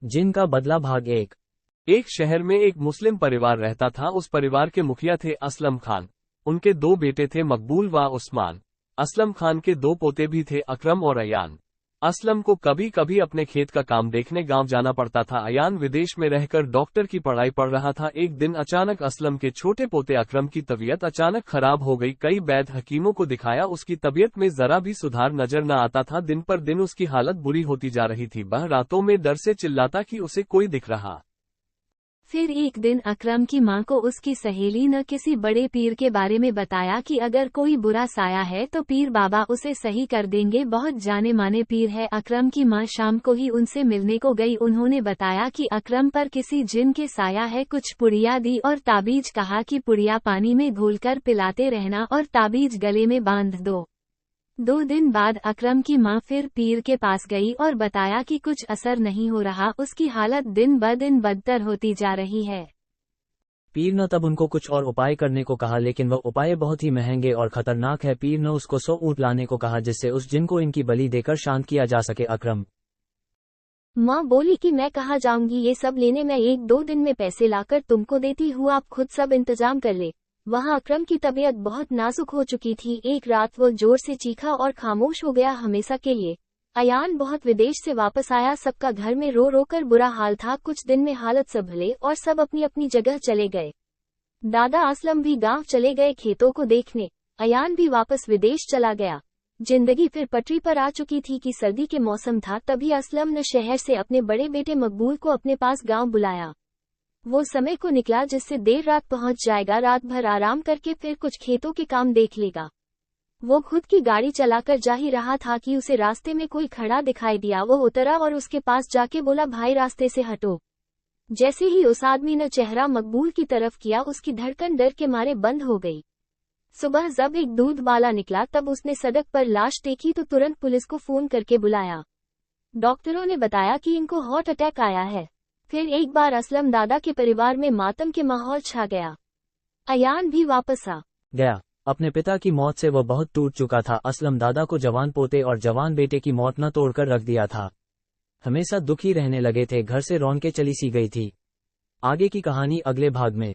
जिन का बदला भाग 1। एक शहर में एक मुस्लिम परिवार रहता था। उस परिवार के मुखिया थे असलम खान। उनके 2 बेटे थे, मकबूल व उस्मान। असलम खान के 2 पोते भी थे, अकरम और अयान। असलम को कभी कभी अपने खेत का काम देखने गांव जाना पड़ता था। अयान विदेश में रहकर डॉक्टर की पढ़ाई पढ़ रहा था। एक दिन अचानक असलम के छोटे पोते अकरम की तबीयत अचानक खराब हो गई। कई वैद्य हकीमों को दिखाया, उसकी तबीयत में जरा भी सुधार नजर न आता था। दिन पर दिन उसकी हालत बुरी होती जा रही थी। वह रातों में डर से चिल्लाता कि उसे कोई दिख रहा। फिर एक दिन अकरम की माँ को उसकी सहेली न किसी बड़े पीर के बारे में बताया कि अगर कोई बुरा साया है तो पीर बाबा उसे सही कर देंगे, बहुत जाने माने पीर है। अकरम की माँ शाम को ही उनसे मिलने को गई। उन्होंने बताया कि अकरम पर किसी जिन के साया है। कुछ पुड़िया दी और ताबीज कहा कि पुड़िया पानी में घोलकर पिलाते रहना और ताबीज गले में बांध दो। 2 दिन बाद अकरम की माँ फिर पीर के पास गई और बताया कि कुछ असर नहीं हो रहा, उसकी हालत दिन ब दिन बदतर होती जा रही है। पीर ने तब उनको कुछ और उपाय करने को कहा, लेकिन वह उपाय बहुत ही महंगे और खतरनाक है। पीर ने उसको 100 ऊँट लाने को कहा, जिससे उस जिन को इनकी बलि देकर शांत किया जा सके। अकरम माँ बोली कि मैं कहाँ जाऊंगी ये सब लेने, मैं 1-2 दिन में पैसे लाकर तुमको देती हूँ, आप खुद सब इंतजाम कर ले। वहाँ अकरम की तबीयत बहुत नाजुक हो चुकी थी। एक रात वो जोर से चीखा और खामोश हो गया हमेशा के लिए। अयान बहुत विदेश से वापस आया, सबका घर में रो रो कर बुरा हाल था। कुछ दिन में हालत संभले और सब अपनी अपनी जगह चले गए। दादा असलम भी गांव चले गए खेतों को देखने। अयान भी वापस विदेश चला गया। जिंदगी फिर पटरी पर आ चुकी थी कि सर्दी के मौसम था। तभी असलम ने शहर से अपने बड़े बेटे मकबूल को अपने पास गाँव बुलाया। वो समय को निकला जिससे देर रात पहुंच जाएगा, रात भर आराम करके फिर कुछ खेतों के काम देख लेगा। वो खुद की गाड़ी चलाकर जा ही रहा था कि उसे रास्ते में कोई खड़ा दिखाई दिया। वो उतरा और उसके पास जाके बोला, भाई रास्ते से हटो। जैसे ही उस आदमी ने चेहरा मकबूल की तरफ किया, उसकी धड़कन डर के मारे बंद हो गई। सुबह जब एक दूध वाला निकला तब उसने सड़क पर लाश देखी तो तुरंत पुलिस को फोन करके बुलाया। डॉक्टरों ने बताया कि इनको हार्ट अटैक आया है। फिर एक बार असलम दादा के परिवार में मातम के माहौल छा गया। अयान भी वापस आ गया। अपने पिता की मौत से वह बहुत टूट चुका था। असलम दादा को जवान पोते और जवान बेटे की मौत न तोड़कर रख दिया था। हमेशा दुखी रहने लगे थे, घर से रौनकें चली सी गई थी। आगे की कहानी अगले भाग में।